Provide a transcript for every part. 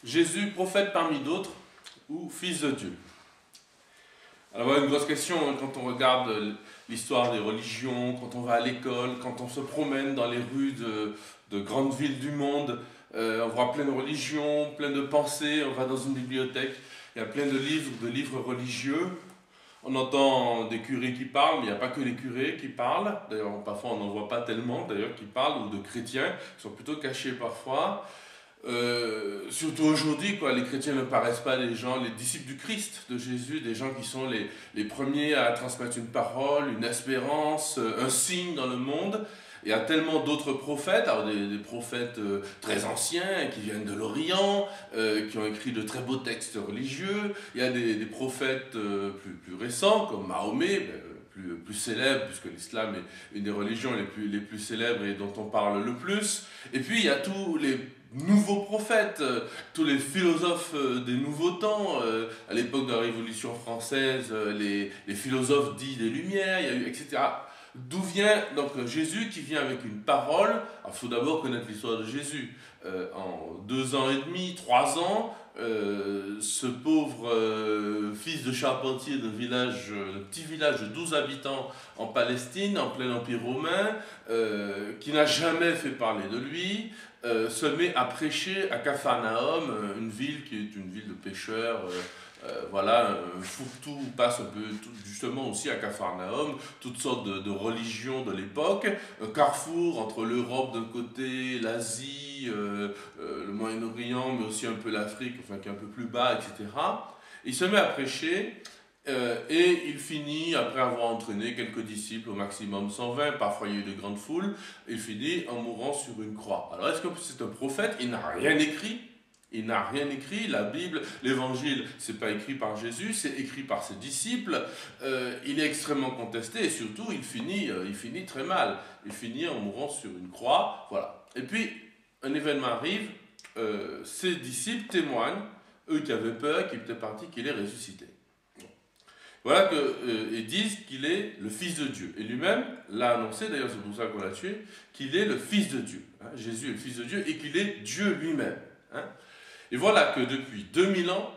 Jésus, prophète parmi d'autres, ou fils de Dieu? Alors voilà une grosse question quand on regarde l'histoire des religions, quand on va à l'école, quand on se promène dans les rues de grandes villes du monde, on voit plein de religions, plein de pensées, on va dans une bibliothèque, il y a plein de livres religieux. On entend des curés qui parlent, mais il n'y a pas que les curés qui parlent. D'ailleurs, parfois on n'en voit pas tellement d'ailleurs qui parlent, ou de chrétiens qui sont plutôt cachés parfois. Surtout aujourd'hui, les chrétiens ne paraissent pas des gens, les disciples du Christ, de Jésus, des gens qui sont les premiers à transmettre une parole, une espérance, un signe dans le monde. Il y a tellement d'autres prophètes, alors des prophètes très anciens qui viennent de l'Orient, qui ont écrit de très beaux textes religieux. Il y a des prophètes plus récents, comme Mahomet, plus célèbre, puisque l'islam est une des religions les plus célèbres et dont on parle le plus. Et puis il y a tous les nouveaux prophètes, tous les philosophes des nouveaux temps, à l'époque de la Révolution française, les philosophes dits des Lumières, il y a eu, etc. D'où vient donc Jésus qui vient avec une parole? Alors, il faut d'abord connaître l'histoire de Jésus. En 2 ans et demi, 3 ans, ce pauvre fils de charpentier d'un petit village de 12 habitants en Palestine, en plein Empire romain, qui n'a jamais fait parler de lui, se met à prêcher à Capharnaüm, une ville qui est une ville de pêcheurs. Voilà, un fourre-tout passe un peu justement aussi à Capharnaüm, toutes sortes de religions de l'époque, un carrefour entre l'Europe d'un côté, l'Asie, le Moyen-Orient, mais aussi un peu l'Afrique, enfin qui est un peu plus bas, etc. Il se met à prêcher et il finit, après avoir entraîné quelques disciples, au maximum 120, parfois il y a eu de grandes foules, il finit en mourant sur une croix. Alors est-ce que c'est un prophète? Il n'a rien écrit. Il n'a rien écrit, la Bible, l'Évangile, c'est pas écrit par Jésus, c'est écrit par ses disciples. Il est extrêmement contesté et surtout il finit très mal. Il finit en mourant sur une croix, voilà. Et puis un événement arrive, ses disciples témoignent, eux qui avaient peur, qui étaient partis, qu'il est ressuscité. Voilà qu'ils disent qu'il est le Fils de Dieu. Et lui-même l'a annoncé, d'ailleurs c'est pour ça qu'on l'a tué, qu'il est le Fils de Dieu. Hein, Jésus est le Fils de Dieu et qu'il est Dieu lui-même. Hein. Et voilà que depuis 2000 ans,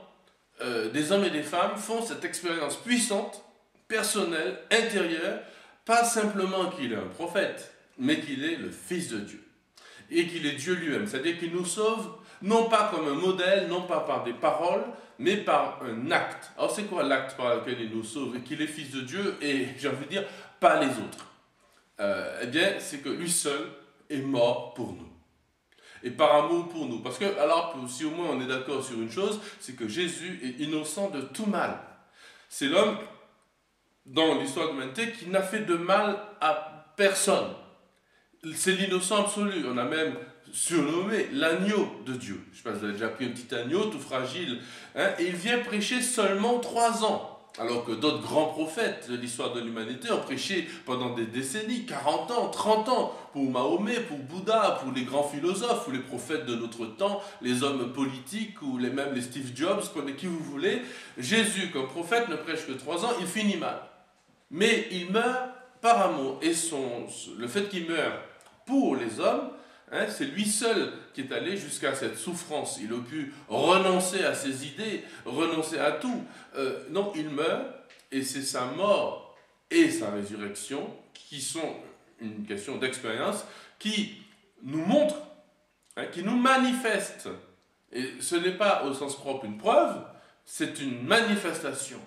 des hommes et des femmes font cette expérience puissante, personnelle, intérieure, pas simplement qu'il est un prophète, mais qu'il est le Fils de Dieu. Et qu'il est Dieu lui-même, c'est-à-dire qu'il nous sauve, non pas comme un modèle, non pas par des paroles, mais par un acte. Alors c'est quoi l'acte par lequel il nous sauve? Et qu'il est Fils de Dieu, et j'ai envie de dire, pas les autres. Eh bien, c'est que lui seul est mort pour nous. Et par amour pour nous. Parce que, alors, si au moins on est d'accord sur une chose, c'est que Jésus est innocent de tout mal. C'est l'homme, dans l'histoire de l'humanité, qui n'a fait de mal à personne. C'est l'innocent absolu. On a même surnommé l'agneau de Dieu. Je ne sais pas si vous avez déjà pris un petit agneau tout fragile. Hein, et il vient prêcher seulement 3 ans. Alors que d'autres grands prophètes de l'histoire de l'humanité ont prêché pendant des décennies, 40 ans, 30 ans, pour Mahomet, pour Bouddha, pour les grands philosophes, ou les prophètes de notre temps, les hommes politiques, ou même les Steve Jobs, qui vous voulez. Jésus, comme prophète, ne prêche que 3 ans, il finit mal. Mais il meurt par amour. Et le fait qu'il meure pour les hommes, hein, c'est lui seul qui est allé jusqu'à cette souffrance. Il a pu renoncer à ses idées, renoncer à tout. Non, il meurt, et c'est sa mort et sa résurrection qui sont une question d'expérience, qui nous montrent, hein, qui nous manifestent. Et ce n'est pas au sens propre une preuve, c'est une manifestation.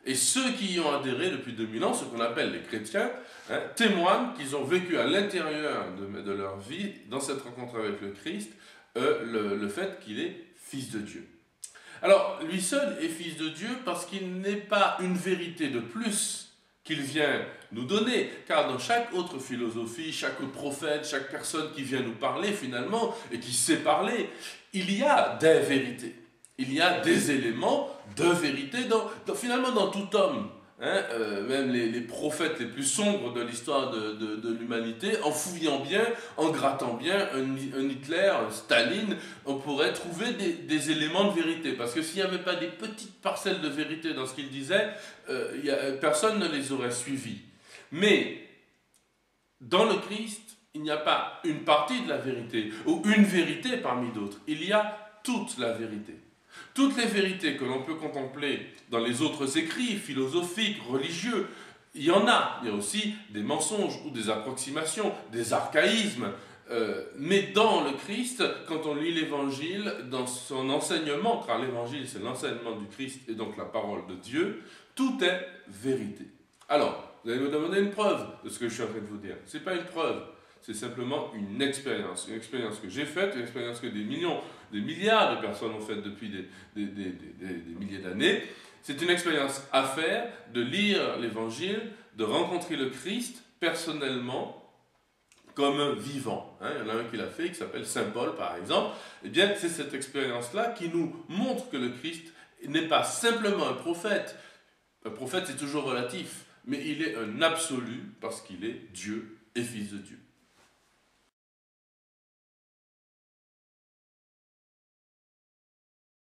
Et ceux qui y ont adhéré depuis 2000 ans, ce qu'on appelle les chrétiens, hein, témoignent qu'ils ont vécu à l'intérieur de leur vie, dans cette rencontre avec le Christ, le fait qu'il est Fils de Dieu. Alors, lui seul est Fils de Dieu parce qu'il n'est pas une vérité de plus qu'il vient nous donner, car dans chaque autre philosophie, chaque prophète, chaque personne qui vient nous parler finalement, et qui sait parler, il y a des vérités. Il y a des éléments de vérité finalement dans tout homme. Hein, même les prophètes les plus sombres de l'histoire de l'humanité, en fouillant bien, en grattant bien, un Hitler, un Staline, on pourrait trouver des éléments de vérité. Parce que s'il n'y avait pas des petites parcelles de vérité dans ce qu'il disait, personne ne les aurait suivis. Mais dans le Christ, il n'y a pas une partie de la vérité, ou une vérité parmi d'autres. Il y a toute la vérité. Toutes les vérités que l'on peut contempler dans les autres écrits philosophiques, religieux, il y en a. Il y a aussi des mensonges ou des approximations, des archaïsmes. Mais dans le Christ, quand on lit l'Évangile, dans son enseignement, car l'Évangile c'est l'enseignement du Christ et donc la parole de Dieu, tout est vérité. Alors, vous allez me demander une preuve de ce que je suis en train de vous dire. Ce n'est pas une preuve, c'est simplement une expérience que j'ai faite, une expérience que des milliards de personnes ont faite depuis des milliers d'années. C'est une expérience à faire, de lire l'Évangile, de rencontrer le Christ personnellement, comme vivant. Il y en a un qui l'a fait, qui s'appelle Saint Paul par exemple. Eh bien, c'est cette expérience-là qui nous montre que le Christ n'est pas simplement un prophète. Un prophète, c'est toujours relatif, mais il est un absolu parce qu'il est Dieu et Fils de Dieu.